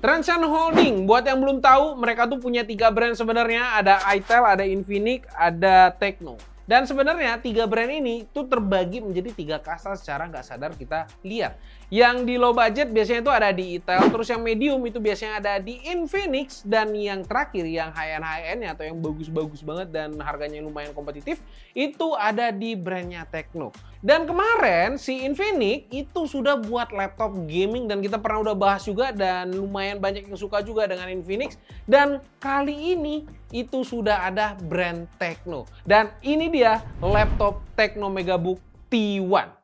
Transsion Holding, buat yang belum tahu, mereka tuh punya 3 brand sebenarnya. Ada itel, ada Infinix, ada Tecno. Dan sebenarnya 3 brand ini tuh terbagi menjadi 3 kasta secara nggak sadar kita lihat. Yang di low budget biasanya itu ada di itel, terus yang medium itu biasanya ada di Infinix, dan yang terakhir yang high-end atau yang bagus-bagus banget dan harganya lumayan kompetitif itu ada di brandnya Tecno. Dan kemarin si Infinix itu sudah buat laptop gaming dan kita pernah udah bahas juga dan lumayan banyak yang suka juga dengan Infinix. Dan kali ini itu sudah ada brand Tecno. Dan ini dia laptop Tecno Megabook T1.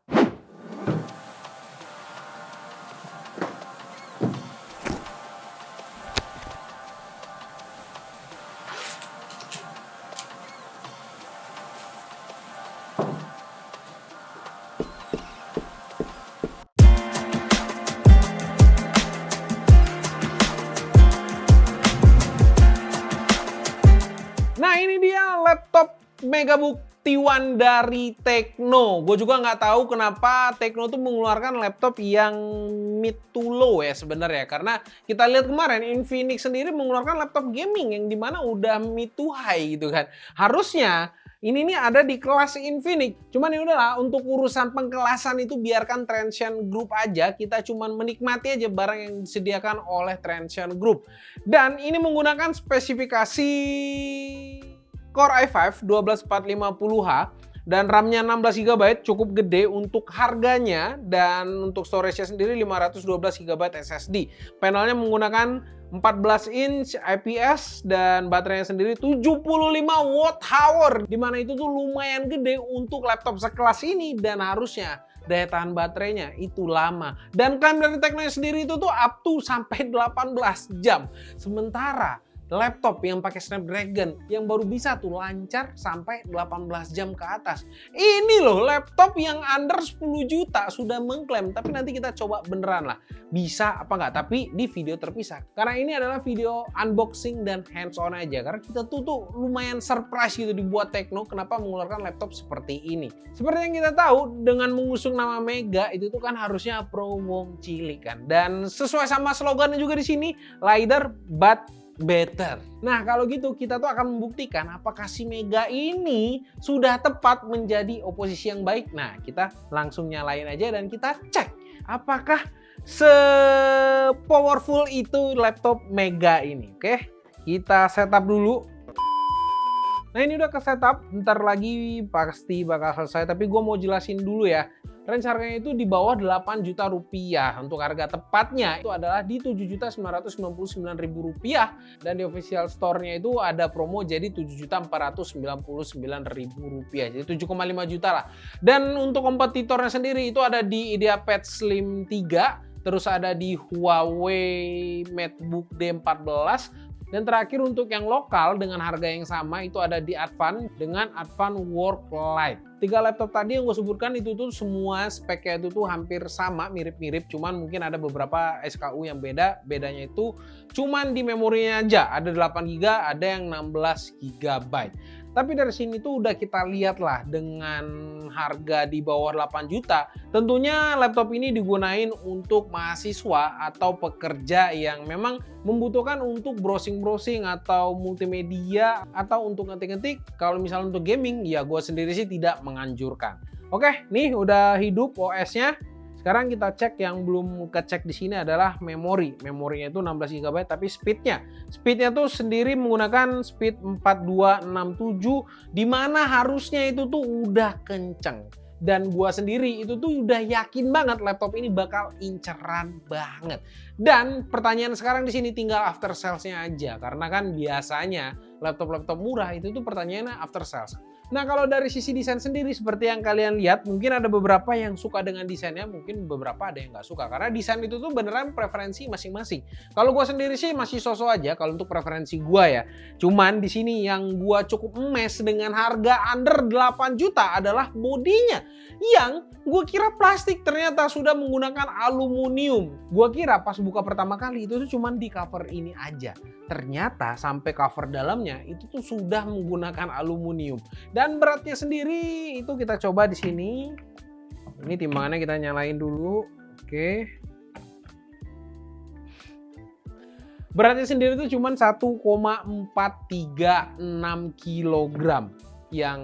Nah, ini dia laptop Megabook T1 dari Tecno. Gue juga nggak tahu kenapa Tecno tuh mengeluarkan laptop yang mid to low ya sebenarnya. Karena kita lihat kemarin Infinix sendiri mengeluarkan laptop gaming yang dimana udah mid to high gitu kan. Harusnya ini nih ada di kelas Infinix. Cuman ya udahlah, untuk urusan pengkelasan itu biarkan Transsion Group aja. Kita cuman menikmati aja barang yang disediakan oleh Transsion Group. Dan ini menggunakan spesifikasi Core i5 12450H dan RAM-nya 16 GB, cukup gede untuk harganya, dan untuk storage-nya sendiri 512 GB SSD. Panelnya menggunakan 14 inch IPS dan baterainya sendiri 75 watt hour, dimana itu tuh lumayan gede untuk laptop sekelas ini, dan harusnya daya tahan baterainya itu lama. Dan klaim dari Tecno sendiri itu tuh up to sampai 18 jam. Sementara laptop yang pakai Snapdragon yang baru bisa tuh lancar sampai 18 jam ke atas. Ini loh laptop yang under 10 juta sudah mengklaim, tapi nanti kita coba beneran lah bisa apa nggak, tapi di video terpisah. Karena ini adalah video unboxing dan hands on aja, karena kita tuh lumayan surprise gitu dibuat Tecno kenapa mengeluarkan laptop seperti ini. Seperti yang kita tahu, dengan mengusung nama Mega itu tuh kan harusnya pro wong cilik kan, dan sesuai sama slogannya juga di sini, lighter but better. Nah, kalau gitu kita tuh akan membuktikan apakah si Mega ini sudah tepat menjadi oposisi yang baik. Nah, kita langsung nyalain aja dan kita cek apakah se-powerful itu laptop Mega ini. Oke, kita setup dulu. Nah, ini udah ke setup, bentar lagi pasti bakal selesai, tapi gue mau jelasin dulu ya. Range harganya itu di bawah 8 juta rupiah. Untuk harga tepatnya itu adalah di 7.999.000 rupiah, dan di official store-nya itu ada promo jadi 7.499.000 rupiah. Jadi 7,5 juta lah. Dan untuk kompetitornya sendiri itu ada di IdeaPad Slim 3, terus ada di Huawei MateBook D14. Dan terakhir untuk yang lokal dengan harga yang sama itu ada di Advan dengan Advan Work Lite. 3 laptop tadi yang gue sebutkan itu tuh semua speknya itu tuh hampir sama, mirip-mirip, cuman mungkin ada beberapa SKU yang beda. Bedanya itu cuman di memorinya aja, ada 8 GB, ada yang 16 GB. Tapi dari sini tuh udah kita lihat lah, dengan harga di bawah 8 juta, tentunya laptop ini digunain untuk mahasiswa atau pekerja yang memang membutuhkan untuk browsing-browsing atau multimedia atau untuk ngetik-ngetik. Kalau misalnya untuk gaming, ya gue sendiri sih tidak menganjurkan. Oke, nih udah hidup OS-nya. Sekarang kita cek, yang belum kecek di sini adalah memori. Memorinya itu 16 GB, tapi speednya tuh sendiri menggunakan speed 4267, di mana harusnya itu tuh udah kenceng. Dan gua sendiri itu tuh udah yakin banget laptop ini bakal inceran banget. Dan pertanyaan sekarang di sini tinggal after sales-nya aja, karena kan biasanya laptop-laptop murah itu tuh pertanyaannya after sales. Nah, kalau dari sisi desain sendiri seperti yang kalian lihat, mungkin ada beberapa yang suka dengan desainnya, mungkin beberapa ada yang nggak suka. Karena desain itu tuh beneran preferensi masing-masing. Kalau gue sendiri sih masih sosok aja kalau untuk preferensi gue ya. Cuman di sini yang gue cukup emes dengan harga under 8 juta adalah bodinya. Yang gue kira plastik, ternyata sudah menggunakan aluminium. Gue kira pas buka pertama kali itu tuh cuman di cover ini aja. Ternyata sampai cover dalamnya itu tuh sudah menggunakan aluminium. Dan beratnya sendiri itu kita coba di sini. Ini timbangannya kita nyalain dulu. Oke. Beratnya sendiri itu cuma 1,436 kilogram. Yang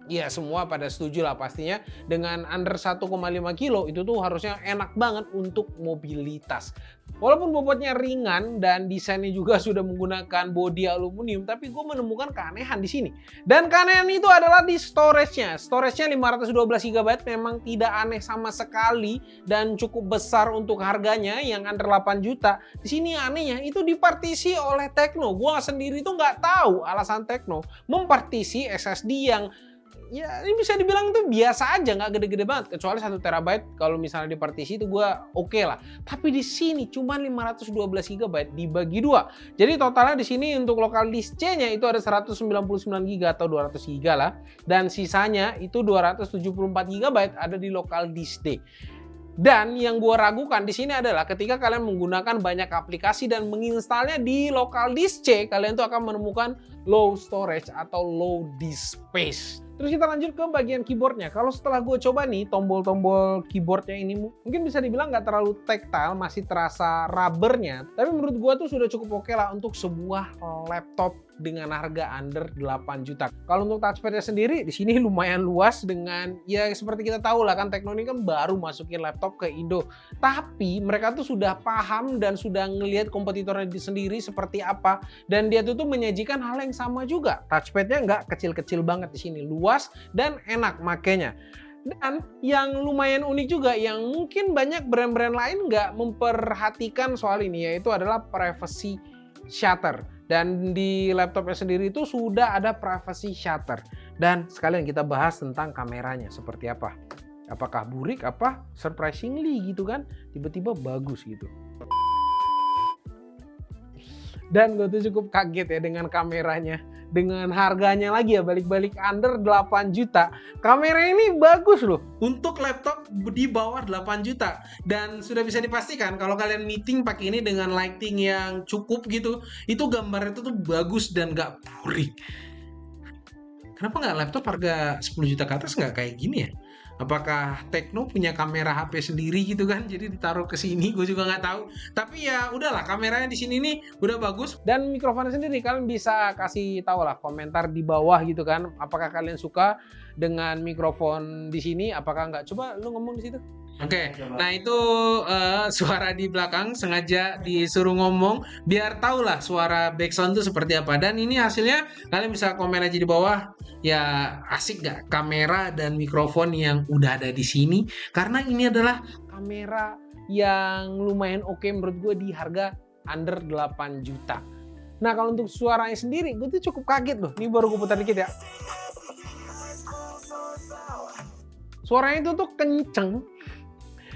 ya semua pada setuju lah pastinya, dengan under 1,5 kilo itu tuh harusnya enak banget untuk mobilitas. Walaupun bobotnya ringan dan desainnya juga sudah menggunakan bodi aluminium, tapi gue menemukan keanehan di sini. Dan keanehan itu adalah di storage-nya. Storage-nya 512 GB memang tidak aneh sama sekali dan cukup besar untuk harganya yang under 8 juta. Di sini anehnya itu dipartisi oleh Tecno. Gue sendiri tuh nggak tahu alasan Tecno mempartisi SSD yang ya ini bisa dibilang tuh biasa aja, nggak gede-gede banget, kecuali 1 terabyte kalau misalnya dipartisi itu gue oke lah. Tapi di sini cuma 512 GB dibagi dua. Jadi totalnya di sini untuk lokal disk C-nya itu ada 199 GB atau 200 GB lah, dan sisanya itu 274 GB ada di lokal disk D. Dan yang gue ragukan di sini adalah ketika kalian menggunakan banyak aplikasi dan menginstalnya di lokal disk C, kalian tuh akan menemukan low storage atau low disk space. Terus kita lanjut ke bagian keyboardnya. Kalau setelah gue coba nih tombol-tombol keyboardnya ini mungkin bisa dibilang nggak terlalu tactile, masih terasa rubbernya. Tapi menurut gue tuh sudah cukup oke lah untuk sebuah laptop dengan harga under 8 juta. Kalau untuk touchpadnya sendiri di sini lumayan luas dengan ya seperti kita tahu lah kan, Tecno ini kan baru masukin laptop ke Indo. Tapi mereka tuh sudah paham dan sudah ngelihat kompetitornya sendiri seperti apa, dan dia tuh menyajikan hal yang sama juga. Touchpadnya nggak kecil-kecil banget di sini, luas dan enak makanya. Dan yang lumayan unik juga yang mungkin banyak brand-brand lain nggak memperhatikan soal ini, yaitu adalah privacy shutter. Dan di laptopnya sendiri itu sudah ada privacy shutter. Dan sekalian kita bahas tentang kameranya seperti apa. Apakah burik, apa surprisingly gitu kan, tiba-tiba bagus gitu. Dan gue tuh cukup kaget ya dengan kameranya. Dengan harganya lagi ya, balik-balik under 8 juta. Kamera ini bagus loh untuk laptop di bawah 8 juta. Dan sudah bisa dipastikan kalau kalian meeting pakai ini dengan lighting yang cukup gitu, itu gambarnya itu tuh bagus dan gak burik. Kenapa nggak laptop harga 10 juta ke atas nggak kayak gini ya? Apakah Tecno punya kamera HP sendiri gitu kan, jadi ditaruh ke sini, gue juga nggak tahu. Tapi ya udahlah, kameranya di sini nih udah bagus. Dan mikrofonnya sendiri kalian bisa kasih tahu lah komentar di bawah gitu kan, apakah kalian suka dengan mikrofon di sini, apakah nggak. Coba lu ngomong di situ. Oke, nah itu suara di belakang sengaja disuruh ngomong biar tahu lah suara background itu seperti apa. Dan ini hasilnya kalian bisa komen aja di bawah. Ya asik gak kamera dan mikrofon yang udah ada di sini? Karena ini adalah kamera yang lumayan oke menurut gue di harga under 8 juta. Nah kalau untuk suaranya sendiri gue tuh cukup kaget loh. Ini baru gue putar dikit ya. Suaranya itu tuh kenceng.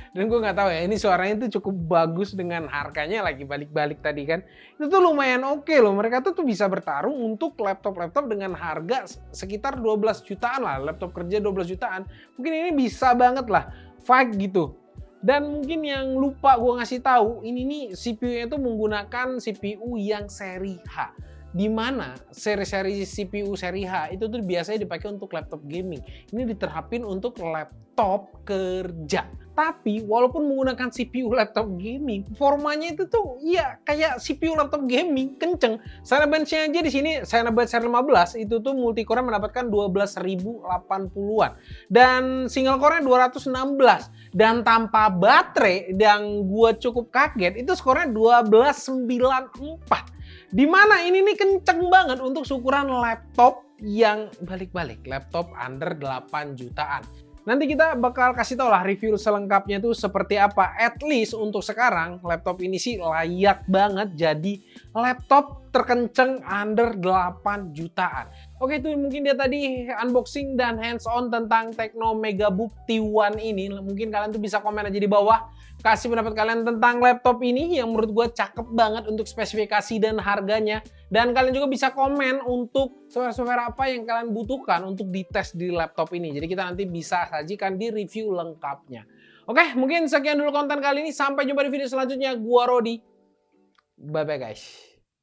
Dan gue nggak tahu ya, ini suaranya itu cukup bagus dengan harganya lagi balik-balik tadi kan. Itu tuh lumayan oke loh. Mereka tuh bisa bertarung untuk laptop-laptop dengan harga sekitar 12 jutaan lah. Laptop kerja 12 jutaan. Mungkin ini bisa banget lah fight gitu. Dan mungkin yang lupa gue ngasih tahu, ini nih CPU-nya itu menggunakan CPU yang seri H. Di mana seri-seri CPU seri H itu tuh biasanya dipakai untuk laptop gaming. Ini diterapin untuk laptop kerja. Tapi walaupun menggunakan CPU laptop gaming, performanya itu tuh ya kayak CPU laptop gaming, kenceng. Cinebench-nya aja di sini Cinebench seri 15 itu tuh multicore mendapatkan 12.080-an dan single core-nya 216, dan tanpa baterai yang gua cukup kaget itu skornya 1294. Dimana ini nih kenceng banget untuk ukuran laptop yang balik-balik, laptop under 8 jutaan. Nanti kita bakal kasih tau lah review selengkapnya tuh seperti apa. At least untuk sekarang laptop ini sih layak banget jadi laptop terkenceng under 8 jutaan. Oke, itu mungkin dia tadi unboxing dan hands on tentang Tecno Megabook T1 ini. Mungkin kalian tuh bisa komen aja di bawah, kasih pendapat kalian tentang laptop ini yang menurut gue cakep banget untuk spesifikasi dan harganya. Dan kalian juga bisa komen untuk software-software apa yang kalian butuhkan untuk dites di laptop ini. Jadi kita nanti bisa sajikan di review lengkapnya. Oke, mungkin sekian dulu konten kali ini. Sampai jumpa di video selanjutnya. Gua Rodi. Bye-bye guys.